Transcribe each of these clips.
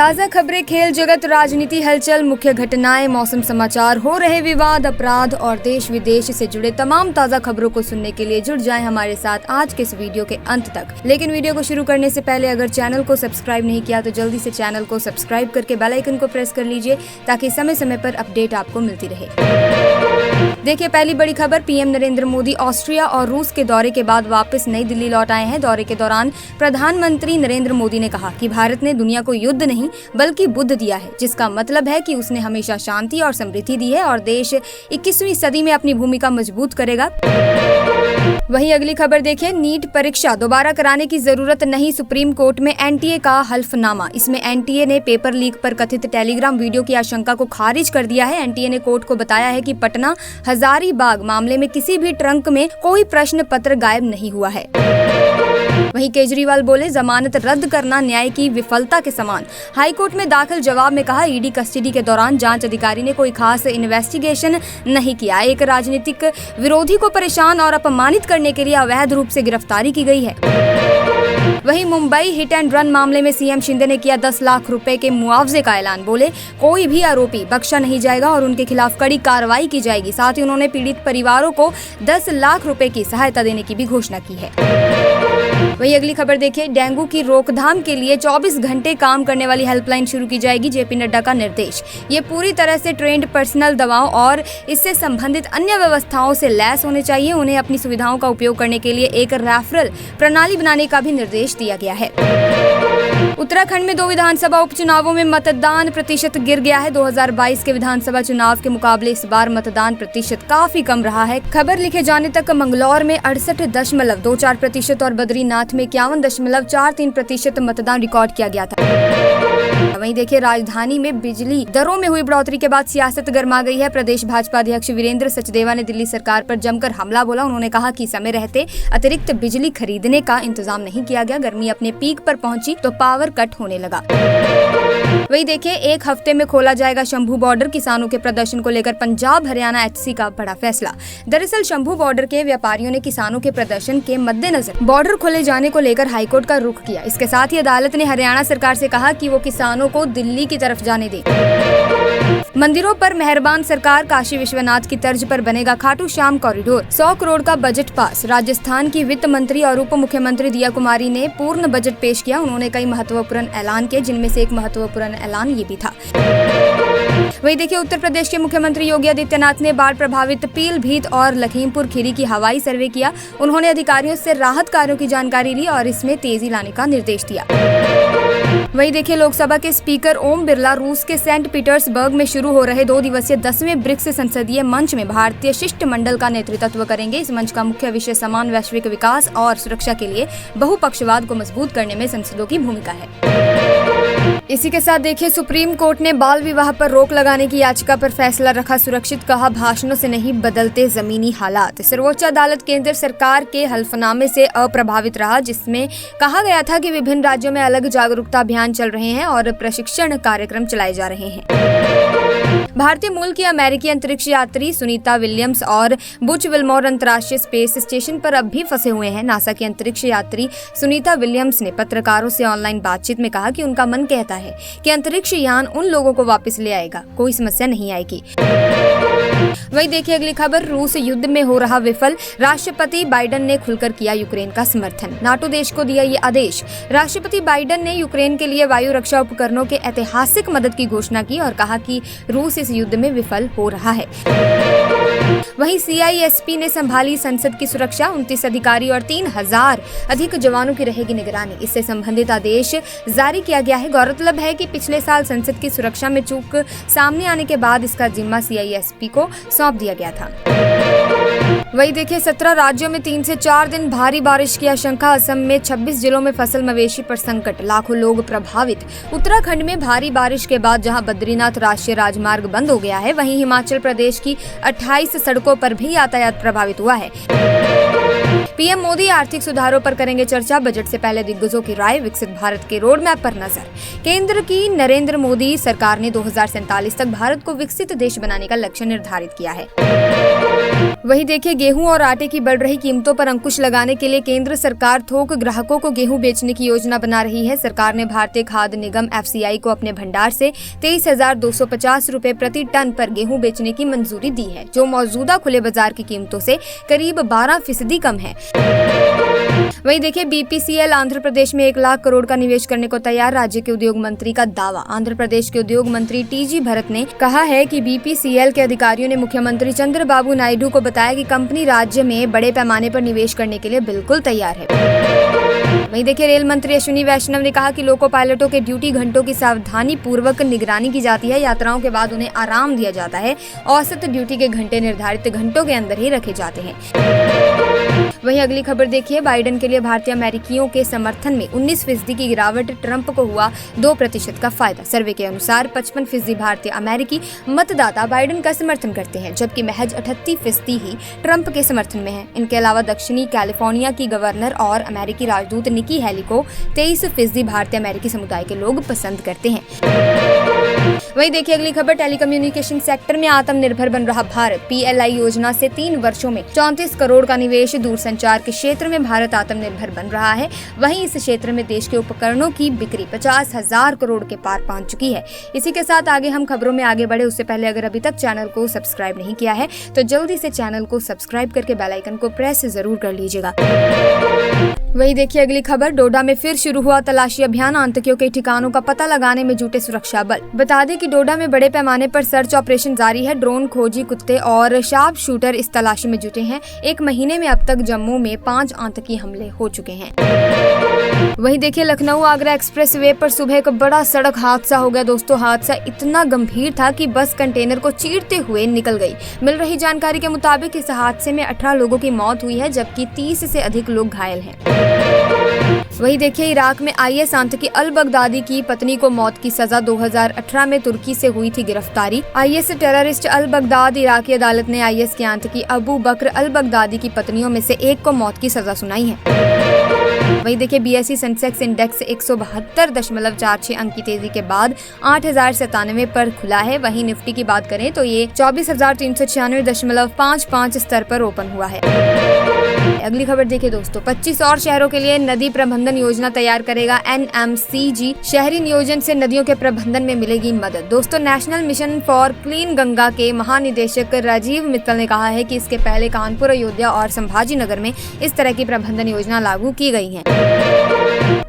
ताज़ा खबरें, खेल जगत, राजनीति, हलचल, मुख्य घटनाएं, मौसम समाचार, हो रहे विवाद, अपराध और देश विदेश से जुड़े तमाम ताज़ा खबरों को सुनने के लिए जुड़ जाएं हमारे साथ आज के इस वीडियो के अंत तक। लेकिन वीडियो को शुरू करने से पहले अगर चैनल को सब्सक्राइब नहीं किया तो जल्दी से चैनल को सब्सक्राइब करके बेल आइकन को प्रेस कर लीजिए ताकि समय समय पर अपडेट आपको मिलती रहे। देखिए पहली बड़ी खबर, पीएम नरेंद्र मोदी ऑस्ट्रिया और रूस के दौरे के बाद वापस नई दिल्ली लौट आए हैं। दौरे के दौरान प्रधानमंत्री नरेंद्र मोदी ने कहा कि भारत ने दुनिया को युद्ध नहीं बल्कि बुद्ध दिया है, जिसका मतलब है कि उसने हमेशा शांति और समृद्धि दी है और देश 21वीं सदी में अपनी भूमिका मजबूत करेगा। वहीं अगली खबर देखिए, नीट परीक्षा दोबारा कराने की जरूरत नहीं, सुप्रीम कोर्ट में एनटीए का हल्फनामा। इसमें एनटीए ने पेपर लीक पर कथित टेलीग्राम वीडियो की आशंका को खारिज कर दिया है। एनटीए ने कोर्ट को बताया है कि पटना हजारीबाग मामले में किसी भी ट्रंक में कोई प्रश्न पत्र गायब नहीं हुआ है। वहीं केजरीवाल बोले, जमानत रद्द करना न्याय की विफलता के समान। हाईकोर्ट में दाखिल जवाब में कहा, ईडी कस्टडी के दौरान जांच अधिकारी ने कोई खास इन्वेस्टिगेशन नहीं किया। एक राजनीतिक विरोधी को परेशान और अपमानित करने के लिए अवैध रूप से गिरफ्तारी की गई है। वहीं मुंबई हिट एंड रन मामले में सीएम शिंदे ने किया 10 लाख रुपए के मुआवजे का ऐलान। बोले, कोई भी आरोपी बख्शा नहीं जाएगा और उनके खिलाफ कड़ी कार्रवाई की जाएगी। साथ ही उन्होंने पीड़ित परिवारों को 10 लाख रुपए की सहायता देने की भी घोषणा की है। वही अगली खबर देखिए, डेंगू की रोकथाम के लिए 24 घंटे काम करने वाली हेल्पलाइन शुरू की जाएगी, जेपी नड्डा का निर्देश। ये पूरी तरह से ट्रेंड पर्सनल दवाओं और इससे संबंधित अन्य व्यवस्थाओं से लैस होने चाहिए। उन्हें अपनी सुविधाओं का उपयोग करने के लिए एक रेफरल प्रणाली बनाने का भी निर्देश दिया गया है। उत्तराखंड में 2 विधानसभा उपचुनावों में मतदान प्रतिशत गिर गया है। 2022 के विधानसभा चुनाव के मुकाबले इस बार मतदान प्रतिशत काफी कम रहा है। खबर लिखे जाने तक मंगलौर में 68.24% और बद्रीनाथ में 51.43% मतदान रिकॉर्ड किया गया था। वहीं देखिए, राजधानी में बिजली दरों में हुई बढ़ोतरी के बाद सियासत गर्मा गई है। प्रदेश भाजपा अध्यक्ष वीरेंद्र सचदेवा ने दिल्ली सरकार पर जमकर हमला बोला। उन्होंने कहा कि समय रहते अतिरिक्त बिजली खरीदने का इंतजाम नहीं किया गया। गर्मी अपने पीक पर पहुंची तो पावर कट होने लगा। वही देखिए, 1 हफ्ते में खोला जाएगा शंभू बॉर्डर। किसानों के प्रदर्शन को लेकर पंजाब हरियाणा एचसी का बड़ा फैसला। दरअसल शंभू बॉर्डर के व्यापारियों ने किसानों के प्रदर्शन के मद्देनजर बॉर्डर खोले जाने को लेकर हाईकोर्ट का रुख किया। इसके साथ ही अदालत ने हरियाणा सरकार से कहा कि वो किसानों को दिल्ली की तरफ जाने दे। मंदिरों पर मेहरबान सरकार, काशी विश्वनाथ की तर्ज पर बनेगा खाटू श्याम कॉरिडोर। 100 करोड़ का बजट पास। राजस्थान की वित्त मंत्री और उप मुख्यमंत्री दिया कुमारी ने पूर्ण बजट पेश किया। उन्होंने कई महत्वपूर्ण ऐलान किए, जिनमें से एक महत्वपूर्ण ऐलान ये भी था। वही देखिए, उत्तर प्रदेश के मुख्यमंत्री योगी आदित्यनाथ ने बाढ़ प्रभावित पीलीभीत और लखीमपुर खीरी की हवाई सर्वे किया। उन्होंने अधिकारियों से राहत कार्यों की जानकारी ली और इसमें तेजी लाने का निर्देश दिया। वही देखिए, लोकसभा के स्पीकर ओम बिरला रूस के सेंट पीटर्सबर्ग में शुरू हो रहे 2 दिवसीय 10वें ब्रिक्स संसदीय मंच में भारतीय शिष्टमंडल का नेतृत्व करेंगे। इस मंच का मुख्य विषय समान वैश्विक विकास और सुरक्षा के लिए बहुपक्षवाद को मजबूत करने में संसदों की भूमिका है। इसी के साथ देखिए, सुप्रीम कोर्ट ने बाल विवाह पर रोक लगाने की याचिका पर फैसला रखा सुरक्षित। कहा, भाषणों से नहीं बदलते जमीनी हालात। सर्वोच्च अदालत केंद्र सरकार के हल्फनामे से अप्रभावित रहा, जिसमें कहा गया था कि विभिन्न राज्यों में अलग जागरूकता अभियान चल रहे हैं और प्रशिक्षण कार्यक्रम चलाए जा रहे हैं। भारतीय मूल की अमेरिकी अंतरिक्ष यात्री सुनीता विलियम्स और बुच विल्मोर अंतर्राष्ट्रीय स्पेस स्टेशन पर अब भी फंसे हुए हैं। नासा की अंतरिक्ष यात्री सुनीता विलियम्स ने पत्रकारों से ऑनलाइन बातचीत में कहा कि उनका मन कहता है कि अंतरिक्ष यान उन लोगों को वापस ले आएगा, कोई समस्या नहीं आएगी। वही देखिए अगली खबर, रूस युद्ध में हो रहा विफल। राष्ट्रपति बाइडेन ने खुलकर किया यूक्रेन का समर्थन। नाटो देश को दिया ये आदेश। राष्ट्रपति बाइडेन ने यूक्रेन के लिए वायु रक्षा उपकरणों के ऐतिहासिक मदद की घोषणा की और कहा कि रूस इस युद्ध में विफल हो रहा है। वहीं सीआईएसपी ने संभाली संसद की सुरक्षा। 29 अधिकारी और 3000 अधिक जवानों की रहेगी निगरानी। इससे संबंधित आदेश जारी किया गया है। गौरतलब है कि पिछले साल संसद की सुरक्षा में चूक सामने आने के बाद इसका जिम्मा सीआईएसपी को सौंप दिया गया था। वही देखिए, 17 राज्यों में 3 से 4 दिन भारी बारिश की आशंका। असम में 26 जिलों में फसल मवेशी पर संकट, लाखों लोग प्रभावित। उत्तराखंड में भारी बारिश के बाद जहां बद्रीनाथ राष्ट्रीय राजमार्ग बंद हो गया है, वहीं हिमाचल प्रदेश की 28 सड़कों पर भी यातायात प्रभावित हुआ है। पीएम मोदी आर्थिक सुधारों पर करेंगे चर्चा। बजट से पहले दिग्गजों की राय। विकसित भारत के रोड मैप पर नजर। केंद्र की नरेंद्र मोदी सरकार ने 2047 तक भारत को विकसित देश बनाने का लक्ष्य निर्धारित किया है। वहीं देखिए, गेहूं और आटे की बढ़ रही कीमतों पर अंकुश लगाने के लिए केंद्र सरकार थोक ग्राहकों को गेहूं बेचने की योजना बना रही है। सरकार ने भारतीय खाद्य निगम FCI को अपने भंडार से 23,250 रुपए प्रति टन पर गेहूं बेचने की मंजूरी दी है, जो मौजूदा खुले बाजार की कीमतों से करीब 12% कम है। वहीं देखिए, BPCL आंध्र प्रदेश में 1 लाख करोड़ का निवेश करने को तैयार, राज्य के उद्योग मंत्री का दावा। आंध्र प्रदेश के उद्योग मंत्री TG भरत ने कहा है कि BPCL के अधिकारियों ने मुख्यमंत्री चंद्रबाबू नायडू को बताया कि कंपनी राज्य में बड़े पैमाने पर निवेश करने के लिए बिल्कुल तैयार है। वहीं देखिए, रेल मंत्री अश्विनी वैष्णव ने कहा कि लोको पायलटों के ड्यूटी घंटों की सावधानी पूर्वक निगरानी की जाती है। यात्राओं के बाद उन्हें आराम दिया जाता है। औसत ड्यूटी के घंटे निर्धारित घंटों के अंदर ही रखे जाते हैं। वहीं अगली खबर देखिए, बाइडेन के लिए भारतीय अमेरिकियों के समर्थन में 19% की गिरावट, ट्रंप को हुआ 2% का फायदा। सर्वे के अनुसार 55% भारतीय अमेरिकी मतदाता बाइडेन का समर्थन करते हैं, जबकि महज 38% ही ट्रंप के समर्थन में है। इनके अलावा दक्षिणी कैलिफोर्निया की गवर्नर और अमेरिकी राजदूत निकी हेली को 23% भारतीय अमेरिकी समुदाय के लोग पसंद करते हैं। वहीं देखिए, अगली खबर, टेलीकम्युनिकेशन सेक्टर में आत्मनिर्भर बन रहा भारत। PLI योजना से 3 वर्षों में 34 करोड़ का निवेश। दूरसंचार के क्षेत्र में भारत आत्मनिर्भर बन रहा है। वहीं इस क्षेत्र में देश के उपकरणों की बिक्री 50,000 करोड़ के पार पहुंच चुकी है। इसी के साथ आगे हम खबरों में आगे बढ़े उससे पहले अगर अभी तक चैनल को सब्सक्राइब नहीं किया है तो जल्दी से चैनल को सब्सक्राइब करके बेल आइकन को प्रेस जरूर कर लीजिएगा। वही देखिए, अगली खबर, डोडा में फिर शुरू हुआ तलाशी अभियान। आतंकियों के ठिकानों का पता लगाने में जुटे सुरक्षा बल। बता दें कि डोडा में बड़े पैमाने पर सर्च ऑपरेशन जारी है। ड्रोन, खोजी कुत्ते और शार्प शूटर इस तलाशी में जुटे हैं। 1 महीने में अब तक जम्मू में 5 आतंकी हमले हो चुके हैं। वहीं देखिए, लखनऊ आगरा एक्सप्रेस वे पर सुबह एक बड़ा सड़क हादसा हो गया। दोस्तों, हादसा इतना गंभीर था कि बस कंटेनर को चीरते हुए निकल गई। मिल रही जानकारी के मुताबिक इस हादसे में 18 लोगों की मौत हुई है, जबकि 30 से अधिक लोग घायल हैं। वहीं देखिए, इराक में IS आतंकी अल बगदादी की पत्नी को मौत की सजा। 2018 में तुर्की से हुई थी गिरफ्तारी। IS टेररिस्ट अल बगदाद, इराकी अदालत ने IS के आतंकी अबू बकर अल बगदादी की पत्नियों में से एक को मौत की सजा सुनाई है। वहीं देखिए, BSE सेंसेक्स इंडेक्स 172.46 अंक की तेजी के बाद 8,097 पर खुला है। वहीं निफ्टी की बात करें तो ये 24,396.55 स्तर पर ओपन हुआ है। अगली खबर देखिए दोस्तों, 25 और शहरों के लिए नदी प्रबंधन योजना तैयार करेगा NMCG। शहरी नियोजन से नदियों के प्रबंधन में मिलेगी मदद। दोस्तों, national mission for clean Ganga के महानिदेशक राजीव मित्तल ने कहा है कि इसके पहले कानपुर, अयोध्या और संभाजी नगर में इस तरह की प्रबंधन योजना लागू की गई है।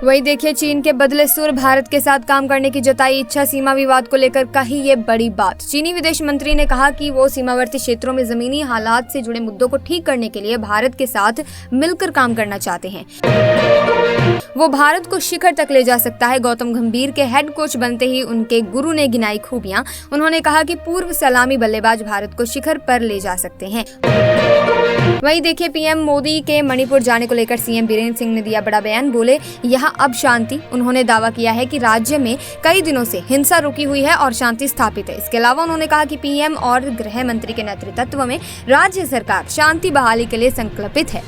वही देखिए, चीन के बदले सुर, भारत के साथ काम करने की जताई इच्छा। सीमा विवाद को लेकर कही ये बड़ी बात। चीनी विदेश मंत्री ने कहा कि वो सीमावर्ती क्षेत्रों में जमीनी हालात से जुड़े मुद्दों को ठीक करने के लिए भारत के साथ मिलकर काम करना चाहते हैं। वो भारत को शिखर तक ले जा सकता है। गौतम गंभीर के हेड कोच बनते ही उनके गुरु ने गिनाई खूबियां। उन्होंने कहा कि पूर्व सलामी बल्लेबाज भारत को शिखर पर ले जा सकते हैं। वहीं देखिए, PM मोदी के मणिपुर जाने को लेकर CM बीरेन्द्र सिंह ने दिया बड़ा बयान। बोले, यहाँ अब शांति। उन्होंने दावा किया है कि राज्य में कई दिनों से हिंसा रुकी हुई है और शांति स्थापित है। इसके अलावा उन्होंने कहा कि PM और गृह मंत्री के नेतृत्व में राज्य सरकार शांति बहाली के लिए संकल्पित है।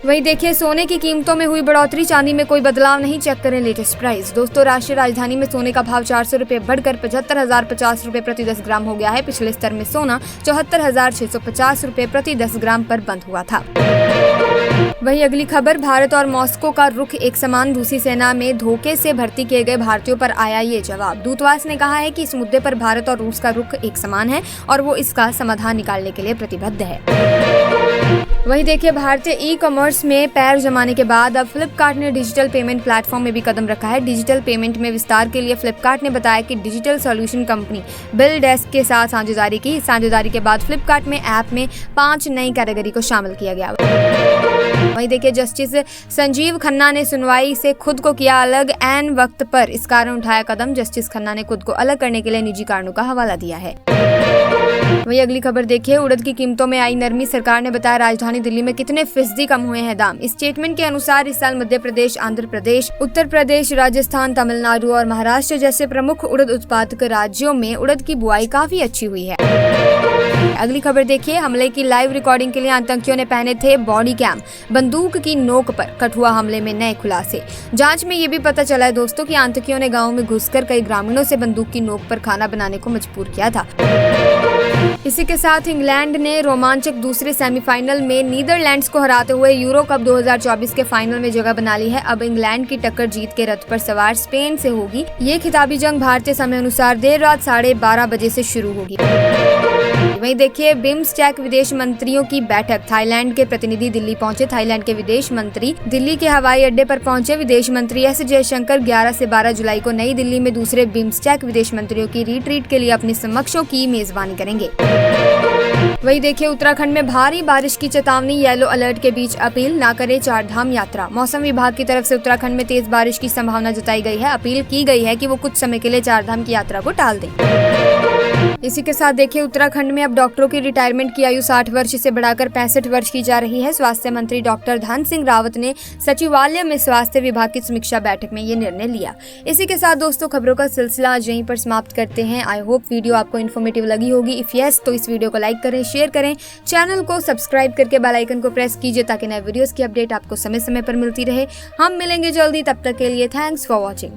वहीं देखिए, सोने की कीमतों में हुई बढ़ोतरी, चांदी में कोई बदलाव नहीं। चेक करें लेटेस्ट प्राइस। दोस्तों, राष्ट्रीय राजधानी में सोने का भाव 400 रुपए बढ़कर 75,050 रुपए प्रति 10 ग्राम हो गया है। पिछले स्तर में सोना 74,650 रुपए प्रति 10 ग्राम पर बंद हुआ था। वहीं अगली खबर, भारत और मॉस्को का रुख एक समान। रूसी सेना में धोखे से भर्ती किए गए भारतीयों पर आया ये जवाब। दूतावास ने कहा है कि इस मुद्दे पर भारत और रूस का रुख एक समान है और वो इसका समाधान निकालने के लिए प्रतिबद्ध है। वहीं देखिए, भारतीय ई-कॉमर्स में पैर जमाने के बाद अब फ्लिपकार्ट ने डिजिटल पेमेंट प्लेटफॉर्म में भी कदम रखा है। डिजिटल पेमेंट में विस्तार के लिए फ्लिपकार्ट ने बताया कि डिजिटल सॉल्यूशन कंपनी बिलडेस्क के साथ साझेदारी की। साझेदारी के बाद फ्लिपकार्ट में ऐप में 5 नई कैटेगरी को शामिल किया गया। वहीं देखिए, जस्टिस संजीव खन्ना ने सुनवाई से खुद को किया अलग, ऐन वक्त पर इस कारण उठाया कदम। जस्टिस खन्ना ने खुद को अलग करने के लिए निजी कारणों का हवाला दिया है। वही अगली खबर देखिए, उड़द की कीमतों में आई नरमी। सरकार ने बताया राजधानी दिल्ली में कितने फीसदी कम हुए हैं दाम। इस स्टेटमेंट के अनुसार इस साल मध्य प्रदेश, आंध्र प्रदेश, उत्तर प्रदेश, राजस्थान, तमिलनाडु और महाराष्ट्र जैसे प्रमुख उड़द उत्पादक राज्यों में उड़द की बुआई काफी अच्छी हुई है। अगली खबर देखिए, हमले की लाइव रिकॉर्डिंग के लिए आतंकियों ने पहने थे बॉडी कैम। बंदूक की नोक पर कठुआ हमले में नए खुलासे। जांच में ये भी पता चला है दोस्तों कि आतंकियों ने गांव में घुसकर कई ग्रामीणों से बंदूक की नोक पर खाना बनाने को मजबूर किया था। इसी के साथ इंग्लैंड ने रोमांचक दूसरे सेमीफाइनल में नीदरलैंड्स को हराते हुए यूरो कप 2024 के फाइनल में जगह बना ली है। अब इंग्लैंड की टक्कर जीत के रथ पर सवार स्पेन से होगी। ये खिताबी जंग भारतीय समय अनुसार देर रात 12:30 बजे से शुरू होगी। वहीं देखिए बिम्स्टेक विदेश मंत्रियों की बैठक, थाईलैंड के प्रतिनिधि दिल्ली पहुंचे। थाईलैंड के विदेश मंत्री दिल्ली के हवाई अड्डे पर पहुंचे। विदेश मंत्री एस जयशंकर 11 से 12 जुलाई को नई दिल्ली में दूसरे बिम्स्टेक विदेश मंत्रियों की रिट्रीट के लिए अपने समकक्षों की मेजबानी करेंगे। वही देखिए उत्तराखंड में भारी बारिश की चेतावनी, येलो अलर्ट के बीच अपील ना करे चारधाम यात्रा। मौसम विभाग की तरफ से उत्तराखंड में तेज बारिश की संभावना जताई गई है। अपील की गई है कि वो कुछ समय के लिए चारधाम की यात्रा को टाल दें। इसी के साथ देखिए उत्तराखंड में अब डॉक्टरों की रिटायरमेंट की आयु 60 वर्ष से बढ़ाकर 65 वर्ष की जा रही है। स्वास्थ्य मंत्री डॉक्टर धन सिंह रावत ने सचिवालय में स्वास्थ्य विभाग की समीक्षा बैठक में ये निर्णय लिया। इसी के साथ दोस्तों खबरों का सिलसिला आज यहीं पर समाप्त करते हैं। आई होप वीडियो आपको इन्फॉर्मेटिव लगी होगी। इफ यस तो इस वीडियो को लाइक करें, शेयर करें, चैनल को सब्सक्राइब करके बेल आइकन को प्रेस कीजिए ताकि नए वीडियोस की अपडेट आपको समय समय पर मिलती रहे। हम मिलेंगे जल्दी, तब तक के लिए थैंक्स फॉर वॉचिंग।